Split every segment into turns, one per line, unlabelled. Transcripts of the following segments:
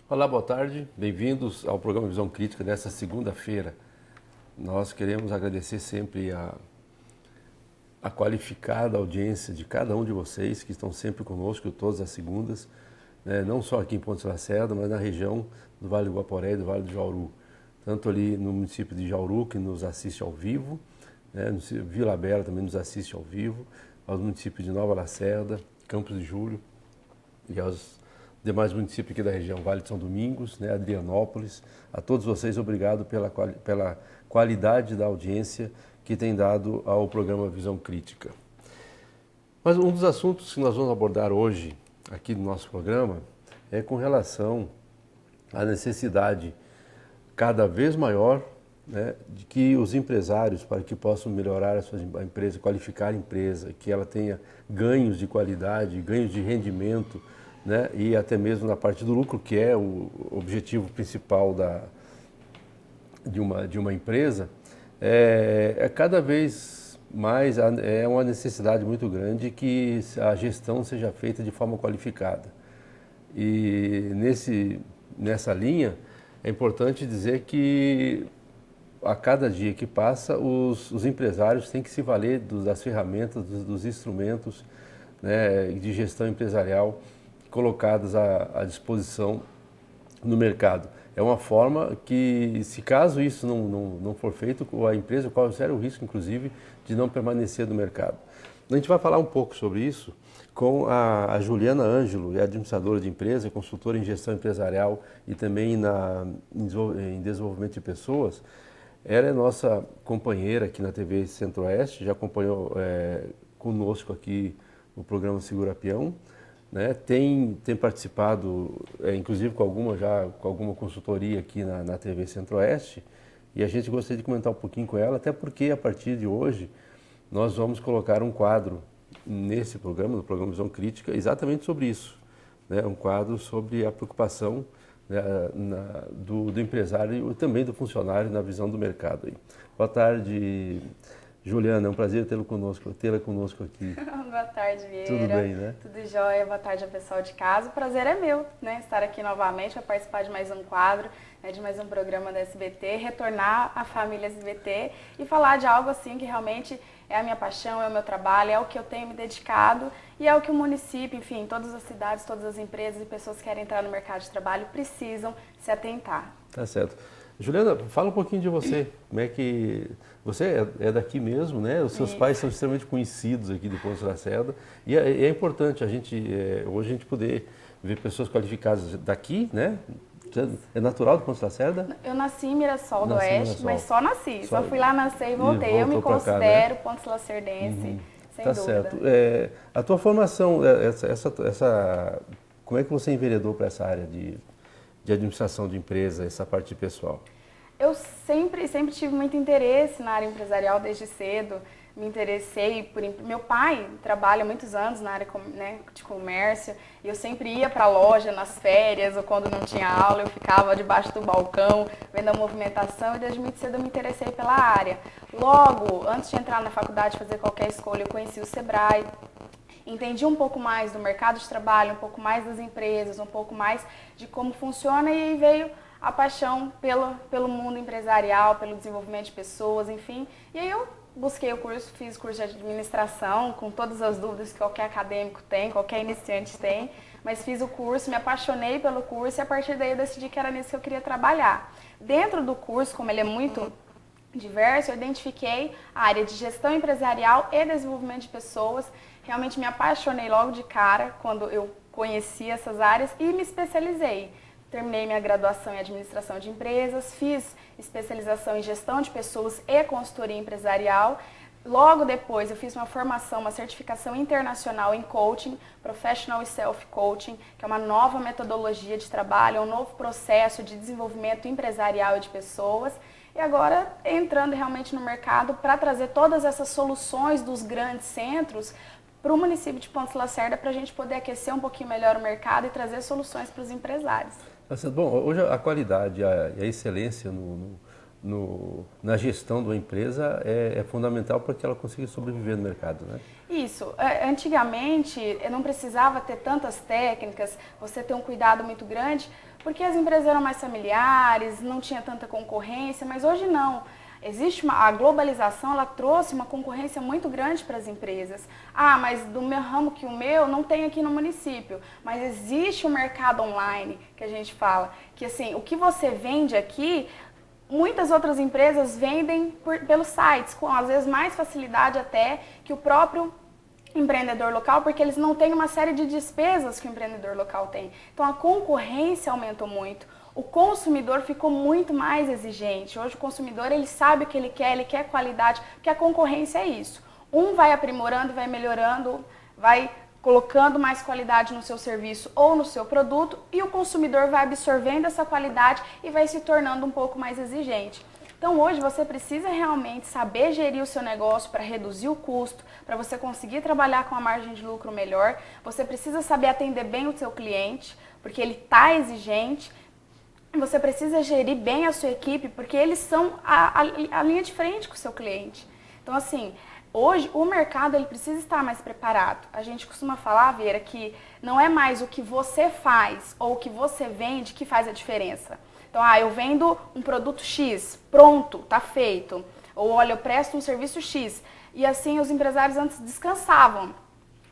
Olá, boa tarde. Bem-vindos ao programa Visão Crítica desta segunda-feira. Nós queremos agradecer sempre a qualificada audiência de cada um de vocês que estão sempre conosco todas as segundas, né? Não só aqui em Pontes de Lacerda, mas na região do Vale do Guaporé e do Vale do Jauru. Tanto ali no município de Jauru, que nos assiste ao vivo, né? No Vila Bela também nos assiste ao vivo, aos municípios de Nova Lacerda, Campos de Júlio e aos demais municípios aqui da região, Vale de São Domingos, né, Adrianópolis. A todos vocês, obrigado pela qualidade da audiência que tem dado ao programa Visão Crítica. Mas um dos assuntos que nós vamos abordar hoje, aqui no nosso programa, é com relação à necessidade cada vez maior, né, de que os empresários, para que possam melhorar a empresa, qualificar a empresa, que ela tenha ganhos de qualidade, ganhos de rendimento, né, e até mesmo na parte do lucro, que é o objetivo principal de uma empresa, é cada vez mais é uma necessidade muito grande que a gestão seja feita de forma qualificada. E nessa linha, é importante dizer que a cada dia que passa, os empresários têm que se valer das ferramentas, dos instrumentos, né, de gestão empresarial colocadas à disposição no mercado. É uma forma que, se caso isso não for feito, a empresa corre sério risco, inclusive, de não permanecer no mercado. A gente vai falar um pouco sobre isso com a Juliana Ângelo, é administradora de empresa, consultora em gestão empresarial e também em desenvolvimento de pessoas. Ela é nossa companheira aqui na TV Centro-Oeste, já acompanhou conosco aqui o programa Segura Peão, né? Tem participado, inclusive com alguma consultoria aqui na TV Centro-Oeste, e a gente gostaria de comentar um pouquinho com ela, até porque a partir de hoje nós vamos colocar um quadro nesse programa, no programa Visão Crítica, exatamente sobre isso, né? Um quadro sobre a preocupação, né, do empresário e também do funcionário na visão do mercado. Aí. Boa tarde, Juliana, é um prazer tê-la conosco aqui.
Boa tarde, Vieira.
Tudo bem, né?
Tudo jóia. Boa tarde ao pessoal de casa. O prazer é meu, né? Estar aqui novamente para participar de mais um quadro, né, de mais um programa da SBT, retornar à família SBT e falar de algo assim que realmente é a minha paixão, é o meu trabalho, é o que eu tenho me dedicado e é o que o município, enfim, todas as cidades, todas as empresas e pessoas que querem entrar no mercado de trabalho precisam se atentar.
Tá certo. Juliana, fala um pouquinho de você. Como é que você é daqui mesmo, né? Os seus pais são extremamente conhecidos aqui de Pontes de Lacerda e é importante hoje a gente poder ver pessoas qualificadas daqui, né? É natural de Pontes de Lacerda?
Eu nasci em Mirassol do Oeste, mas só nasci. Só fui lá, nasci e voltei. Eu me considero cá, né? Pontes Lacerdense, sem
tá
dúvida.
Certo. A tua formação, como é que você enveredou para essa área de administração de empresa, essa parte pessoal?
Eu sempre tive muito interesse na área empresarial desde cedo. Me interessei por... Meu pai trabalha há muitos anos na área, né, de comércio e eu sempre ia para a loja nas férias ou quando não tinha aula, eu ficava debaixo do balcão vendo a movimentação e desde muito cedo eu me interessei pela área. Logo, antes de entrar na faculdade, fazer qualquer escolha, eu conheci o Sebrae. Entendi um pouco mais do mercado de trabalho, um pouco mais das empresas, um pouco mais de como funciona e aí veio a paixão pelo mundo empresarial, pelo desenvolvimento de pessoas, enfim. E aí eu busquei o curso, fiz curso de administração, com todas as dúvidas que qualquer acadêmico tem, qualquer iniciante tem, mas fiz o curso, me apaixonei pelo curso e a partir daí eu decidi que era nisso que eu queria trabalhar. Dentro do curso, como ele é muito diverso, eu identifiquei a área de gestão empresarial e desenvolvimento de pessoas. Realmente me apaixonei logo de cara quando eu conheci essas áreas e me especializei. Terminei minha graduação em administração de empresas, fiz especialização em gestão de pessoas e consultoria empresarial. Logo depois eu fiz uma formação, uma certificação internacional em coaching, Professional e Self Coaching, que é uma nova metodologia de trabalho, um novo processo de desenvolvimento empresarial de pessoas. E agora entrando realmente no mercado para trazer todas essas soluções dos grandes centros para o município de Pontes de Lacerda para a gente poder aquecer um pouquinho melhor o mercado e trazer soluções para os empresários.
Bom, hoje a qualidade e a excelência na gestão de uma empresa é fundamental para que ela consiga sobreviver no mercado, né?
Isso. Antigamente, eu não precisava ter tantas técnicas, você ter um cuidado muito grande, porque as empresas eram mais familiares, não tinha tanta concorrência, mas hoje não. A globalização, ela trouxe uma concorrência muito grande para as empresas. Ah, mas do meu ramo que o meu não tem aqui no município. Mas existe o mercado online, que a gente fala, que assim, o que você vende aqui, muitas outras empresas vendem pelos sites, com às vezes mais facilidade até que o próprio empreendedor local, porque eles não têm uma série de despesas que o empreendedor local tem. Então a concorrência aumentou muito. O consumidor ficou muito mais exigente. Hoje o consumidor, ele sabe o que ele quer qualidade, porque a concorrência é isso. Um vai aprimorando, vai melhorando, vai colocando mais qualidade no seu serviço ou no seu produto, e o consumidor vai absorvendo essa qualidade e vai se tornando um pouco mais exigente. Então hoje você precisa realmente saber gerir o seu negócio para reduzir o custo, para você conseguir trabalhar com a margem de lucro melhor. Você precisa saber atender bem o seu cliente, porque ele está exigente. Você precisa gerir bem a sua equipe, porque eles são a linha de frente com o seu cliente. Então, assim, hoje o mercado ele precisa estar mais preparado. A gente costuma falar, Vera, que não é mais o que você faz ou o que você vende que faz a diferença. Então, eu vendo um produto X, pronto, tá feito. Ou, olha, eu presto um serviço X. E assim os empresários antes descansavam.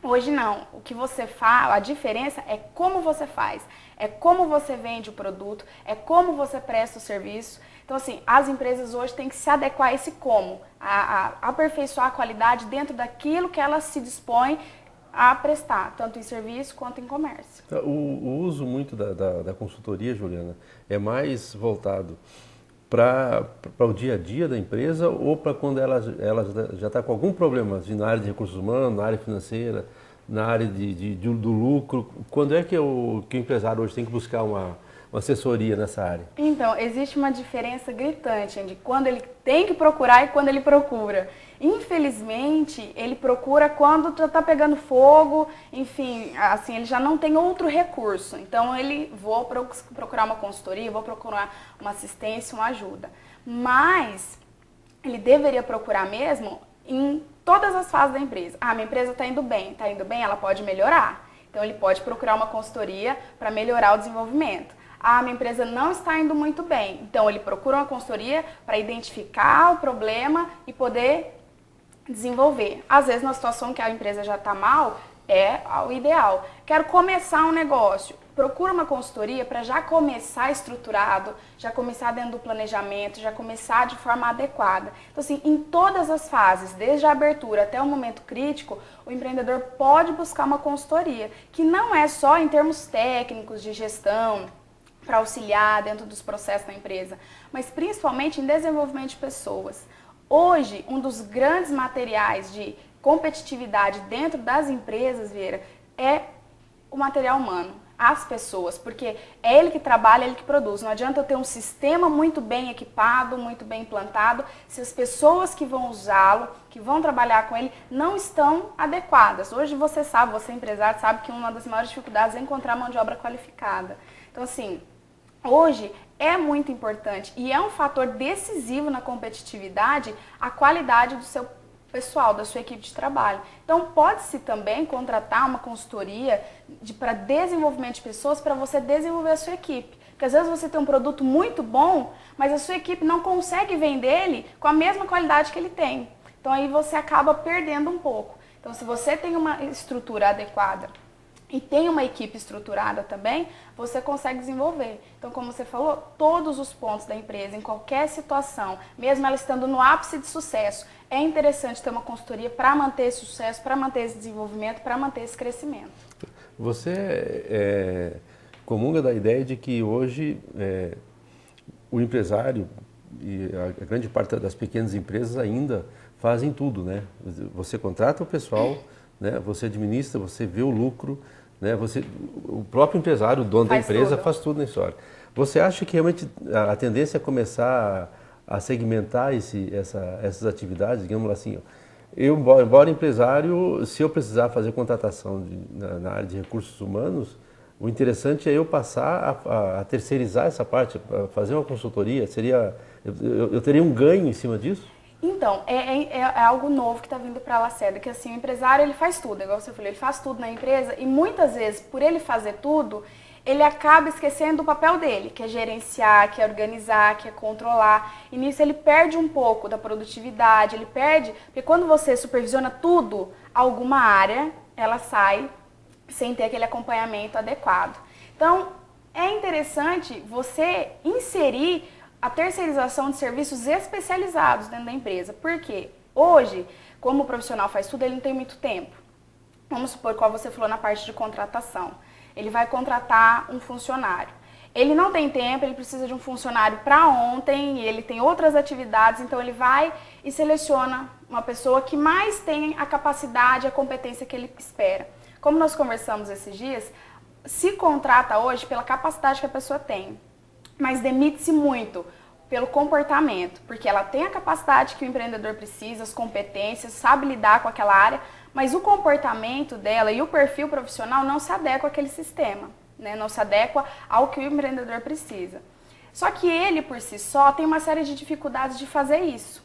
Hoje não. O que você faz, a diferença é como você faz. É como você vende o produto, é como você presta o serviço. Então, assim, as empresas hoje têm que se adequar a esse como, a aperfeiçoar a qualidade dentro daquilo que elas se dispõem a prestar, tanto em serviço quanto em comércio.
O uso muito da consultoria, Juliana, é mais voltado para o dia a dia da empresa ou para quando ela já está com algum problema na área de recursos humanos, na área financeira, na área do lucro? Quando é que o empresário hoje tem que buscar uma assessoria nessa área?
Então, existe uma diferença gritante de quando ele tem que procurar e quando ele procura. Infelizmente, ele procura quando está pegando fogo, enfim, assim, ele já não tem outro recurso. Então, vou procurar uma consultoria, vou procurar uma assistência, uma ajuda. Mas, ele deveria procurar mesmo em todas as fases da empresa. Minha empresa está indo bem, ela pode melhorar. Então, ele pode procurar uma consultoria para melhorar o desenvolvimento. Minha empresa não está indo muito bem. Então, ele procura uma consultoria para identificar o problema e poder desenvolver. Às vezes, na situação que a empresa já está mal, é o ideal. Quero começar um negócio. Procura uma consultoria para já começar estruturado, já começar dentro do planejamento, já começar de forma adequada. Então, assim, em todas as fases, desde a abertura até o momento crítico, o empreendedor pode buscar uma consultoria, que não é só em termos técnicos de gestão, para auxiliar dentro dos processos da empresa, mas principalmente em desenvolvimento de pessoas. Hoje, um dos grandes materiais de competitividade dentro das empresas, Vera, é o material humano, as pessoas, porque é ele que trabalha, é ele que produz. Não adianta eu ter um sistema muito bem equipado, muito bem implantado, se as pessoas que vão usá-lo, que vão trabalhar com ele, não estão adequadas. Hoje você é empresário, sabe que uma das maiores dificuldades é encontrar mão de obra qualificada. Então, assim, hoje é muito importante e é um fator decisivo na competitividade a qualidade do seu pessoal, da sua equipe de trabalho. Então, pode-se também contratar uma consultoria para desenvolvimento de pessoas para você desenvolver a sua equipe. Porque às vezes você tem um produto muito bom, mas a sua equipe não consegue vender ele com a mesma qualidade que ele tem. Então, aí você acaba perdendo um pouco. Então, se você tem uma estrutura adequada e tem uma equipe estruturada também, você consegue desenvolver. Então, como você falou, todos os pontos da empresa, em qualquer situação, mesmo ela estando no ápice de sucesso, é interessante ter uma consultoria para manter esse sucesso, para manter esse desenvolvimento, para manter esse crescimento.
Você comunga da ideia de que hoje o empresário e a grande parte das pequenas empresas ainda fazem tudo, né? Você contrata o pessoal, né? Você administra, você vê o lucro, né? O próprio empresário, o dono da empresa, faz tudo na história. Você acha que realmente a tendência é começar a segmentar essas atividades, digamos assim? Eu, embora empresário, se eu precisar fazer contratação na área de recursos humanos, o interessante é eu passar a terceirizar essa parte, fazer uma consultoria. Eu teria um ganho em cima disso?
Então, é algo novo que está vindo para a Lacerda, que assim, o empresário ele faz tudo, igual você falou, ele faz tudo na empresa e muitas vezes, por ele fazer tudo, ele acaba esquecendo o papel dele, que é gerenciar, que é organizar, que é controlar. E nisso ele perde um pouco da produtividade, ele perde, porque quando você supervisiona tudo, alguma área, ela sai sem ter aquele acompanhamento adequado. Então, é interessante você inserir a terceirização de serviços especializados dentro da empresa. Por quê? Hoje, como o profissional faz tudo, ele não tem muito tempo. Vamos supor, qual você falou na parte de contratação. Ele vai contratar um funcionário. Ele não tem tempo, ele precisa de um funcionário para ontem, e ele tem outras atividades, então ele vai e seleciona uma pessoa que mais tem a capacidade, a competência que ele espera. Como nós conversamos esses dias, se contrata hoje pela capacidade que a pessoa tem, mas demite-se muito pelo comportamento, porque ela tem a capacidade que o empreendedor precisa, as competências, sabe lidar com aquela área, mas o comportamento dela e o perfil profissional não se adequa àquele sistema, né? Não se adequa ao que o empreendedor precisa. Só que ele, por si só, tem uma série de dificuldades de fazer isso.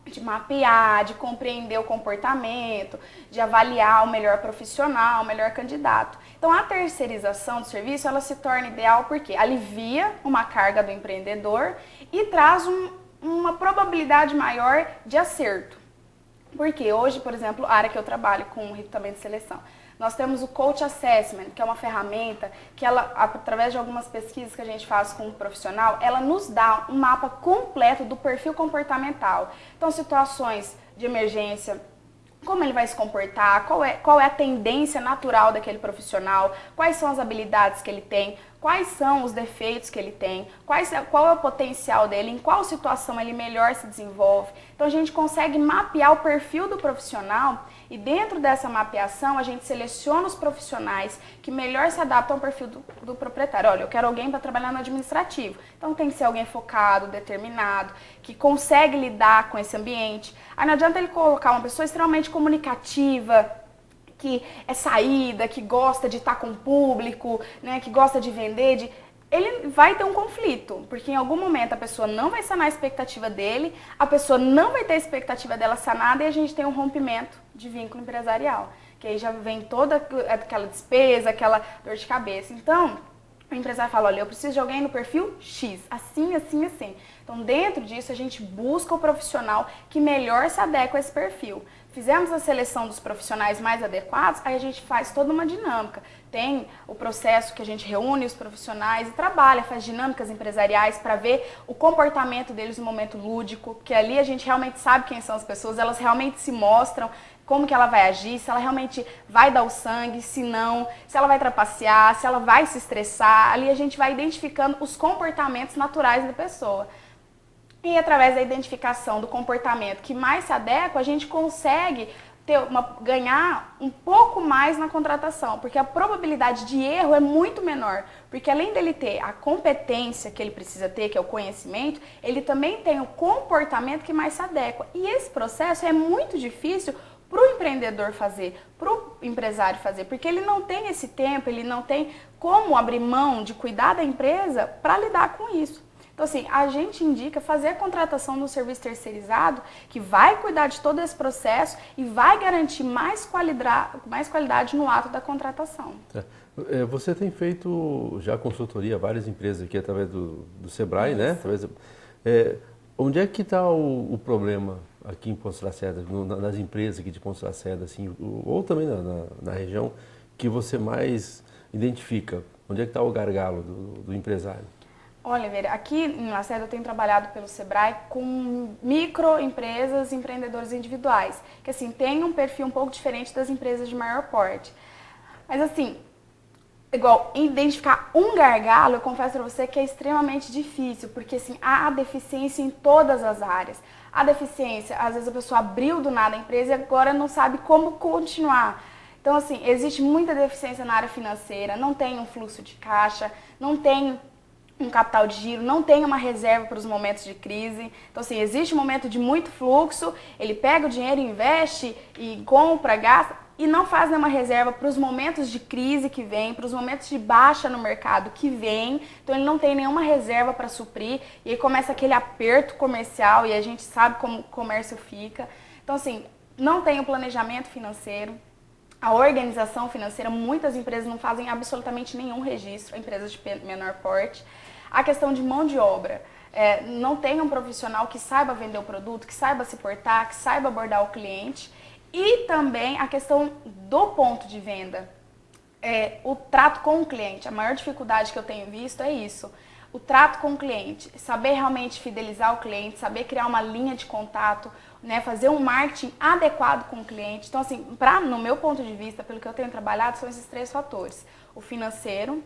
De mapear, de compreender o comportamento, de avaliar o melhor profissional, o melhor candidato. Então, a terceirização do serviço, ela se torna ideal porque alivia uma carga do empreendedor e traz uma probabilidade maior de acerto. Porque hoje, por exemplo, a área que eu trabalho com recrutamento e seleção, nós temos o Coach Assessment, que é uma ferramenta que ela, através de algumas pesquisas que a gente faz com o profissional, ela nos dá um mapa completo do perfil comportamental. Então, situações de emergência, como ele vai se comportar, qual é a tendência natural daquele profissional, quais são as habilidades que ele tem, quais são os defeitos que ele tem, qual é o potencial dele, em qual situação ele melhor se desenvolve. Então a gente consegue mapear o perfil do profissional e dentro dessa mapeação a gente seleciona os profissionais que melhor se adaptam ao perfil do proprietário. Olha, eu quero alguém para trabalhar no administrativo, então tem que ser alguém focado, determinado, que consegue lidar com esse ambiente. Aí não adianta ele colocar uma pessoa extremamente comunicativa, que é saída, que gosta de estar com o público, né, que gosta de vender, ele vai ter um conflito, porque em algum momento a pessoa não vai sanar a expectativa dele, a pessoa não vai ter a expectativa dela sanada e a gente tem um rompimento de vínculo empresarial, que aí já vem toda aquela despesa, aquela dor de cabeça. Então, o empresário fala, olha, eu preciso de alguém no perfil X, assim, assim, assim. Então, dentro disso, a gente busca o profissional que melhor se adequa a esse perfil. Fizemos a seleção dos profissionais mais adequados, aí a gente faz toda uma dinâmica. Tem o processo que a gente reúne os profissionais e trabalha, faz dinâmicas empresariais para ver o comportamento deles no momento lúdico, porque ali a gente realmente sabe quem são as pessoas, elas realmente se mostram, como que ela vai agir, se ela realmente vai dar o sangue, se não, se ela vai trapacear, se ela vai se estressar. Ali a gente vai identificando os comportamentos naturais da pessoa. E através da identificação do comportamento que mais se adequa, a gente consegue ganhar um pouco mais na contratação, porque a probabilidade de erro é muito menor, porque além dele ter a competência que ele precisa ter, que é o conhecimento, ele também tem o comportamento que mais se adequa. E esse processo é muito difícil para o empreendedor fazer, para o empresário fazer, porque ele não tem esse tempo, ele não tem como abrir mão de cuidar da empresa para lidar com isso. Então, assim, a gente indica fazer a contratação de um serviço terceirizado que vai cuidar de todo esse processo e vai garantir mais qualidade no ato da contratação.
Você tem feito já consultoria a várias empresas aqui através do Sebrae, né? Onde é que está o problema aqui em Pontes Lacerda, nas empresas aqui de Pontes Lacerda, assim, ou também na região, que você mais identifica? Onde é que está o gargalo do empresário?
Olha, Vera, aqui em Lacerda eu tenho trabalhado pelo Sebrae com microempresas e empreendedores individuais, que assim, tem um perfil um pouco diferente das empresas de maior porte. Mas assim, igual, identificar um gargalo, eu confesso para você que é extremamente difícil, porque assim, há deficiência em todas as áreas. A deficiência, às vezes a pessoa abriu do nada a empresa e agora não sabe como continuar. Então assim, existe muita deficiência na área financeira, não tem um fluxo de caixa, não tem um capital de giro, não tem uma reserva para os momentos de crise. Então, assim, existe um momento de muito fluxo, ele pega o dinheiro, investe e compra, gasta e não faz nenhuma reserva para os momentos de crise que vem, para os momentos de baixa no mercado que vem. Então, ele não tem nenhuma reserva para suprir e aí começa aquele aperto comercial e a gente sabe como o comércio fica. Então, assim, não tem o planejamento financeiro. A organização financeira, muitas empresas não fazem absolutamente nenhum registro, empresas de menor porte. A questão de mão de obra. Não tem um profissional que saiba vender o produto, que saiba se portar, que saiba abordar o cliente. E também a questão do ponto de venda. O trato com o cliente. A maior dificuldade que eu tenho visto é isso. O trato com o cliente. Saber realmente fidelizar o cliente, saber criar uma linha de contato, né, fazer um marketing adequado com o cliente. Então, assim, no meu ponto de vista, pelo que eu tenho trabalhado, são esses 3 fatores. O financeiro,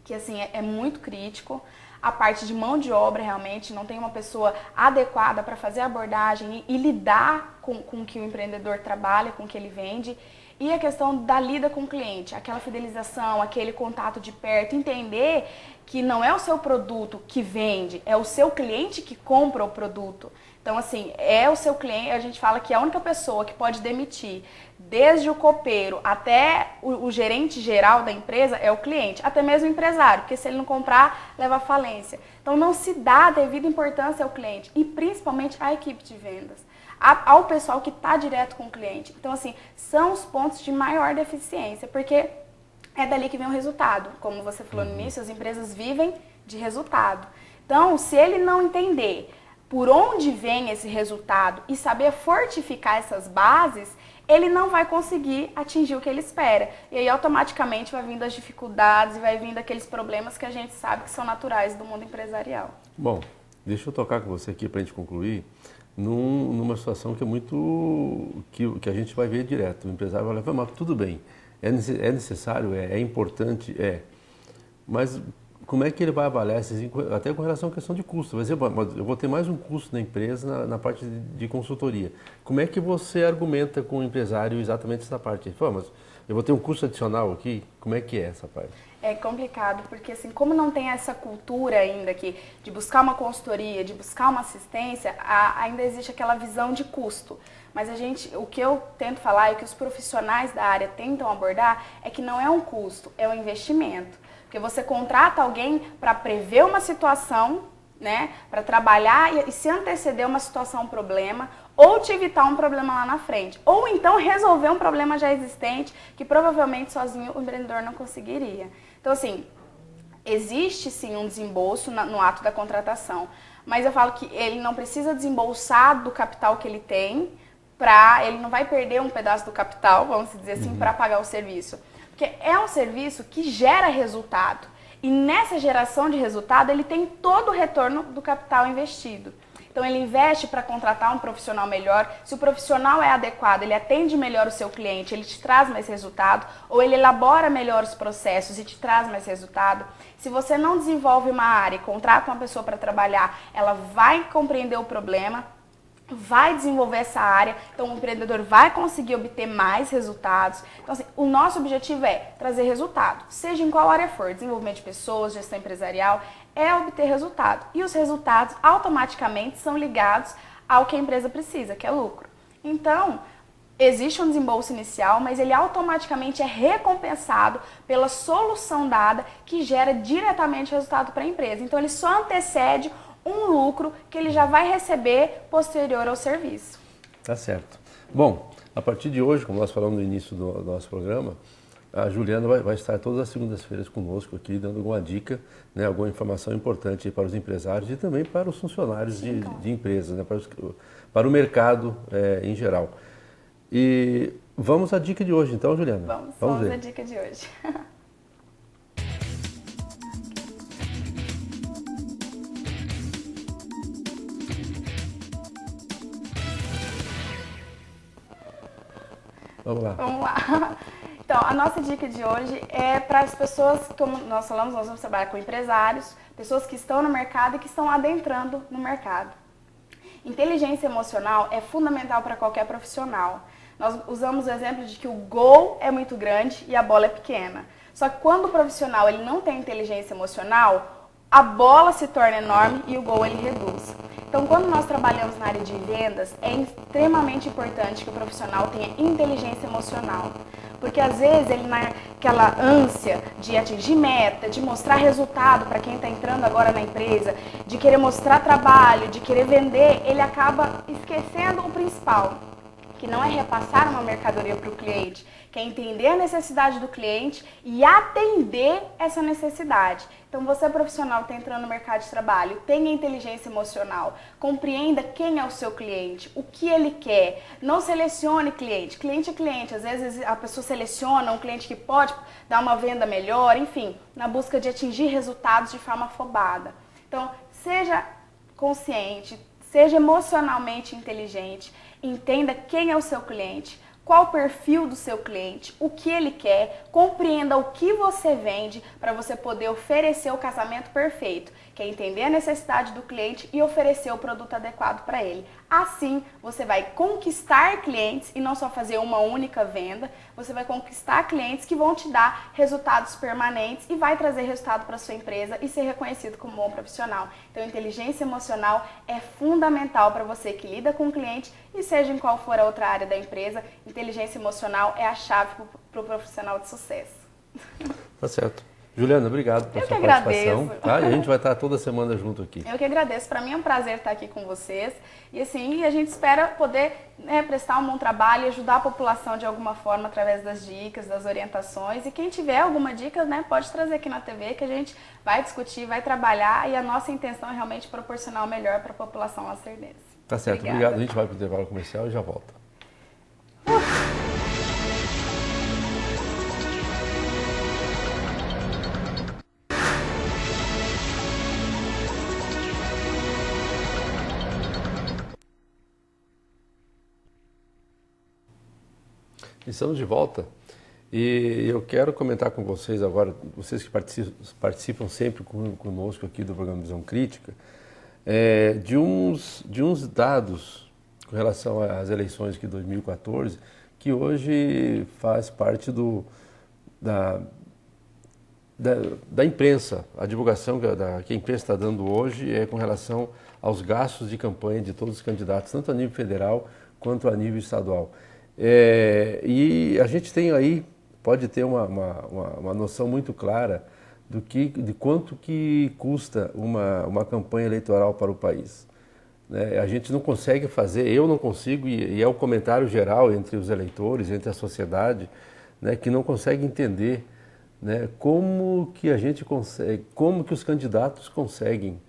que assim é muito crítico. A parte de mão de obra, realmente, não tem uma pessoa adequada para fazer a abordagem e lidar com o que o empreendedor trabalha, com o que ele vende. E a questão da lida com o cliente, aquela fidelização, aquele contato de perto, entender que não é o seu produto que vende, é o seu cliente que compra o produto. Então, assim, é o seu cliente, a gente fala que a única pessoa que pode demitir, desde o copeiro até o gerente geral da empresa, é o cliente, até mesmo o empresário, porque se ele não comprar, leva à falência. Então, não se dá a devida importância ao cliente e principalmente à equipe de vendas, ao pessoal que está direto com o cliente. Então, assim, são os pontos de maior deficiência, porque é dali que vem o resultado. Como você falou no início, as empresas vivem de resultado. Então, se ele não entender por onde vem esse resultado e saber fortificar essas bases, ele não vai conseguir atingir o que ele espera. E aí, automaticamente, vai vindo as dificuldades e vai vindo aqueles problemas que a gente sabe que são naturais do mundo empresarial.
Bom, deixa eu tocar com você aqui para a gente concluir, numa situação que é muito... que a gente vai ver direto. O empresário vai falar, mas tudo bem, é necessário, é importante, mas como é que ele vai avaliar, até com relação à questão de custo? Por exemplo, eu vou ter mais um custo na empresa na parte de consultoria. Como é que você argumenta com o empresário exatamente essa parte? Ele fala, mas eu vou ter um custo adicional aqui? Como é que é essa parte?
É complicado, porque assim, como não tem essa cultura ainda aqui de buscar uma consultoria, de buscar uma assistência, ainda existe aquela visão de custo. Mas o que eu tento falar e o que os profissionais da área tentam abordar é que não é um custo, é um investimento. Porque você contrata alguém para prever uma situação, né, para trabalhar e se anteceder uma situação, um problema, ou te evitar um problema lá na frente. Ou então resolver um problema já existente que provavelmente sozinho o empreendedor não conseguiria. Então, assim, existe sim um desembolso no ato da contratação, mas eu falo que ele não precisa desembolsar do capital que ele tem, ele não vai perder um pedaço do capital, vamos dizer assim, para pagar o serviço. Porque é um serviço que gera resultado. E nessa geração de resultado, ele tem todo o retorno do capital investido. Então, ele investe para contratar um profissional melhor. Se o profissional é adequado, ele atende melhor o seu cliente, ele te traz mais resultado, ou ele elabora melhor os processos e te traz mais resultado. Se você não desenvolve uma área e contrata uma pessoa para trabalhar, ela vai compreender o problema, vai desenvolver essa área, então o empreendedor vai conseguir obter mais resultados. Então, assim, o nosso objetivo é trazer resultado, seja em qual área for, desenvolvimento de pessoas, gestão empresarial, é obter resultado. E os resultados automaticamente são ligados ao que a empresa precisa, que é lucro. Então, existe um desembolso inicial, mas ele automaticamente é recompensado pela solução dada que gera diretamente resultado para a empresa. Então, ele só antecede um lucro que ele já vai receber posterior ao serviço.
Tá certo. Bom, a partir de hoje, como nós falamos no início do nosso programa, a Juliana vai estar todas as segundas-feiras conosco aqui, dando alguma dica, né, alguma informação importante para os empresários e também para os funcionários de empresas, né, para o mercado em geral. E vamos à dica de hoje, então, Juliana?
Vamos ver. À dica de hoje.
Vamos lá.
Vamos lá. Então, a nossa dica de hoje é para as pessoas, como nós falamos, nós vamos trabalhar com empresários, pessoas que estão no mercado e que estão adentrando no mercado. Inteligência emocional é fundamental para qualquer profissional. Nós usamos o exemplo de que o gol é muito grande e a bola é pequena. Só que quando o profissional ele não tem inteligência emocional, a bola se torna enorme e o gol ele reduz. Então, quando nós trabalhamos na área de vendas, é extremamente importante que o profissional tenha inteligência emocional. Porque às vezes ele naquela ânsia de atingir meta, de mostrar resultado para quem está entrando agora na empresa, de querer mostrar trabalho, de querer vender, ele acaba esquecendo o principal, que não é repassar uma mercadoria para o cliente, que é entender a necessidade do cliente e atender essa necessidade. Então, você profissional que está entrando no mercado de trabalho, tenha inteligência emocional, compreenda quem é o seu cliente, o que ele quer, não selecione cliente, cliente é cliente, às vezes a pessoa seleciona um cliente que pode dar uma venda melhor, enfim, na busca de atingir resultados de forma afobada. Então, seja consciente, seja emocionalmente inteligente, entenda quem é o seu cliente, qual o perfil do seu cliente, o que ele quer, compreenda o que você vende para você poder oferecer o casamento perfeito, que é entender a necessidade do cliente e oferecer o produto adequado para ele. Assim, você vai conquistar clientes e não só fazer uma única venda, você vai conquistar clientes que vão te dar resultados permanentes e vai trazer resultado para sua empresa e ser reconhecido como bom profissional. Então, inteligência emocional é fundamental para você que lida com o cliente e seja em qual for a outra área da empresa, inteligência emocional é a chave para o profissional de sucesso.
Tá certo. Juliana, obrigado pela sua participação. Tá? E a gente vai estar toda semana junto aqui.
Eu que agradeço. Para mim é um prazer estar aqui com vocês. E assim, a gente espera poder prestar um bom trabalho e ajudar a população de alguma forma através das dicas, das orientações. E quem tiver alguma dica, pode trazer aqui na TV que a gente vai discutir, vai trabalhar. E a nossa intenção é realmente proporcionar o melhor para a população lacerdense.
Tá certo. Obrigado. A gente vai para o intervalo comercial e já volta. Estamos de volta e eu quero comentar com vocês agora, vocês que participam sempre conosco aqui do programa Visão Crítica, de uns dados com relação às eleições de 2014, que hoje faz parte da imprensa. A divulgação que a imprensa está dando hoje é com relação aos gastos de campanha de todos os candidatos, tanto a nível federal quanto a nível estadual. E a gente tem aí, pode ter uma noção muito clara de quanto que custa uma campanha eleitoral para o país. A gente não consegue fazer, eu não consigo, e é o comentário geral entre os eleitores, entre a sociedade, que não consegue entender como que a gente consegue, como que os candidatos conseguem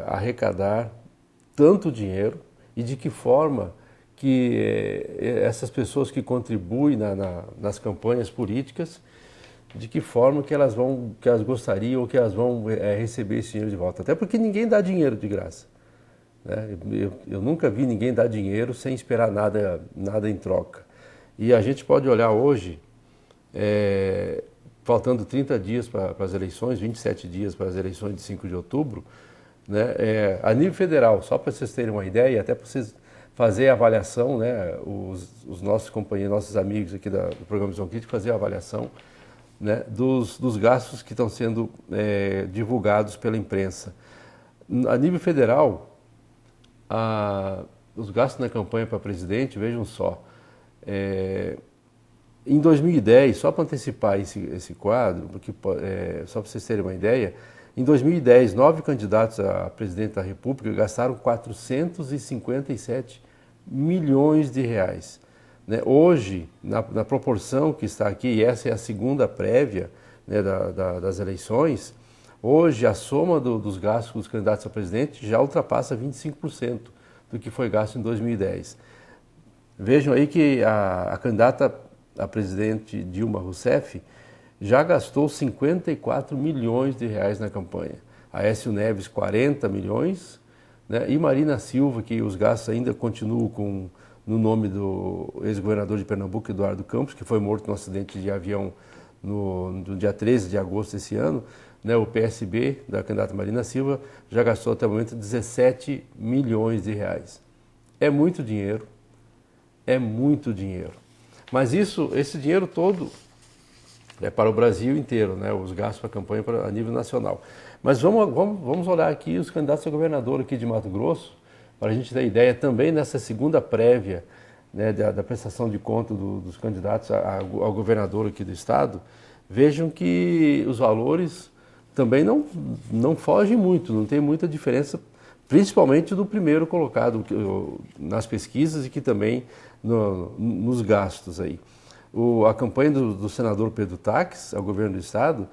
arrecadar tanto dinheiro e de que forma que essas pessoas que contribuem nas campanhas políticas, de que forma que elas gostariam ou que elas vão receber esse dinheiro de volta. Até porque ninguém dá dinheiro de graça. Eu nunca vi ninguém dar dinheiro sem esperar nada em troca. E a gente pode olhar hoje, faltando 30 dias para as eleições, 27 dias para as eleições de 5 de outubro, a nível federal, só para vocês terem uma ideia, até para vocês fazer a avaliação, os nossos companheiros, nossos amigos aqui do programa Visão Crítica, fazer a avaliação dos gastos que estão sendo divulgados pela imprensa. A nível federal, os gastos na campanha para presidente, vejam só, em 2010, só para antecipar esse quadro, porque, só para vocês terem uma ideia, em 2010, 9 candidatos a presidente da República gastaram 457 milhões de reais. Hoje, na proporção que está aqui, e essa é a segunda prévia das eleições, hoje a soma dos gastos dos candidatos a presidente já ultrapassa 25% do que foi gasto em 2010. Vejam aí que a candidata a presidente Dilma Rousseff já gastou 54 milhões de reais na campanha. Aécio Neves, 40 milhões, e Marina Silva, que os gastos ainda continuam no nome do ex-governador de Pernambuco, Eduardo Campos, que foi morto num acidente de avião no dia 13 de agosto desse ano. O PSB, da candidata Marina Silva, já gastou até o momento 17 milhões de reais. É muito dinheiro, é muito dinheiro. Mas esse dinheiro todo é para o Brasil inteiro, os gastos para a campanha a nível nacional. Mas vamos olhar aqui os candidatos a governador aqui de Mato Grosso, para a gente ter ideia também nessa segunda prévia da prestação de conta dos candidatos ao governador aqui do estado. Vejam que os valores também não fogem muito, não tem muita diferença principalmente do primeiro colocado nas pesquisas e que também nos gastos aí. A campanha do senador Pedro Taques ao governo do estado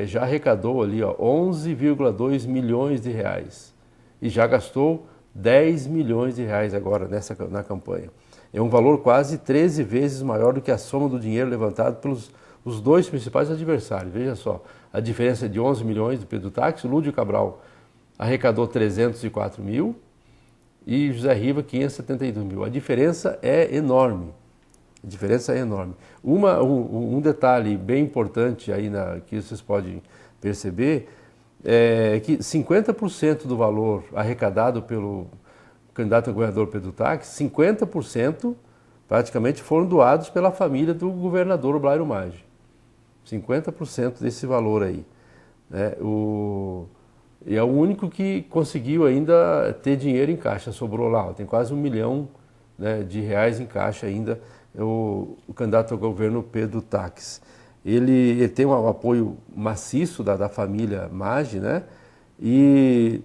já arrecadou ali 11,2 milhões de reais e já gastou 10 milhões de reais agora na campanha. É um valor quase 13 vezes maior do que a soma do dinheiro levantado pelos os dois principais adversários. Veja só, a diferença é de 11 milhões do Pedro Taques, o Lúdio Cabral arrecadou 304 mil e José Riva 572 mil. A diferença é enorme. A diferença é enorme. Um detalhe bem importante aí que vocês podem perceber é que 50% do valor arrecadado pelo candidato a governador Pedro Taques, 50% praticamente foram doados pela família do governador Blairo Maggi. 50% desse valor aí. Né? E é o único que conseguiu ainda ter dinheiro em caixa, sobrou lá, tem quase 1 milhão, né, de reais em caixa ainda, o candidato ao governo Pedro Taques. Ele tem um apoio maciço da família Maggi, né? E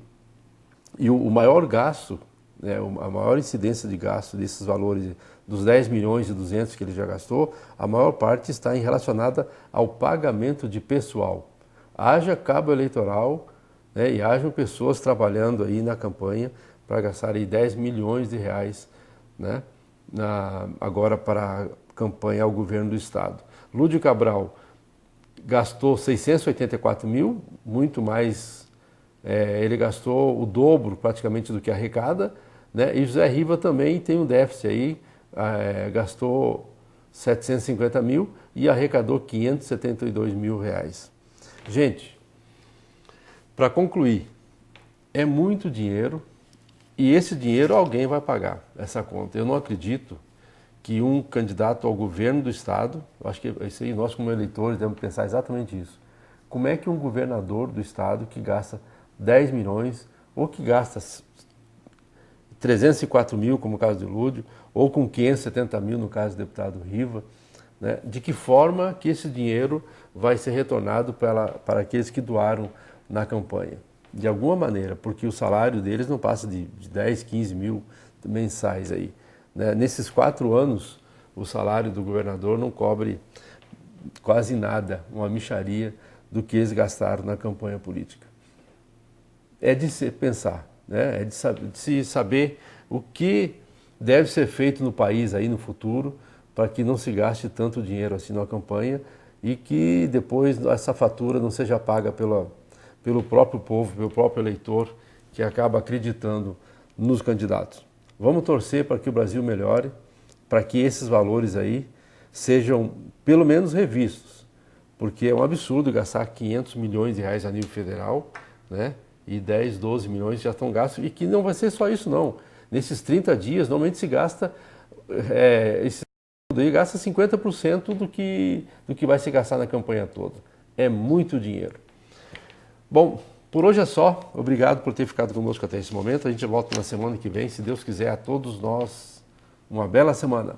o maior gasto, né, a maior incidência de gasto desses valores, dos 10 milhões e 200 que ele já gastou, a maior parte está relacionada ao pagamento de pessoal. Haja cabo eleitoral, né, e hajam pessoas trabalhando aí na campanha para gastar aí 10 milhões de reais, né, agora para a campanha ao governo do estado. Lúdio Cabral gastou 684 mil, muito mais, ele gastou o dobro praticamente do que arrecada, né, e José Riva também tem um déficit aí, gastou 750 mil e arrecadou 572 mil reais. Gente, para concluir, é muito dinheiro e esse dinheiro alguém vai pagar essa conta. Eu não acredito que um candidato ao governo do estado, acho que isso aí nós como eleitores devemos pensar exatamente isso. Como é que um governador do estado que gasta 10 milhões ou que gasta 304 mil, como o caso do Lúdio, ou com 570 mil no caso do deputado Riva, né? De que forma que esse dinheiro vai ser retornado para aqueles que doaram na campanha? De alguma maneira, porque o salário deles não passa de 10, 15 mil mensais aí. Né? Nesses 4 anos, o salário do governador não cobre quase nada, uma mixaria do que eles gastaram na campanha política. É de se pensar, né? É de se saber o que deve ser feito no país aí no futuro para que não se gaste tanto dinheiro assim na campanha e que depois essa fatura não seja paga pelo próprio povo, pelo próprio eleitor que acaba acreditando nos candidatos. Vamos torcer para que o Brasil melhore, para que esses valores aí sejam pelo menos revistos, porque é um absurdo gastar 500 milhões de reais a nível federal, né? E 10, 12 milhões já estão gastos, e que não vai ser só isso não. Nesses 30 dias, normalmente se gasta, gasta 50% do que vai se gastar na campanha toda. É muito dinheiro. Bom, por hoje é só. Obrigado por ter ficado conosco até esse momento. A gente volta na semana que vem, se Deus quiser. A todos nós, uma bela semana.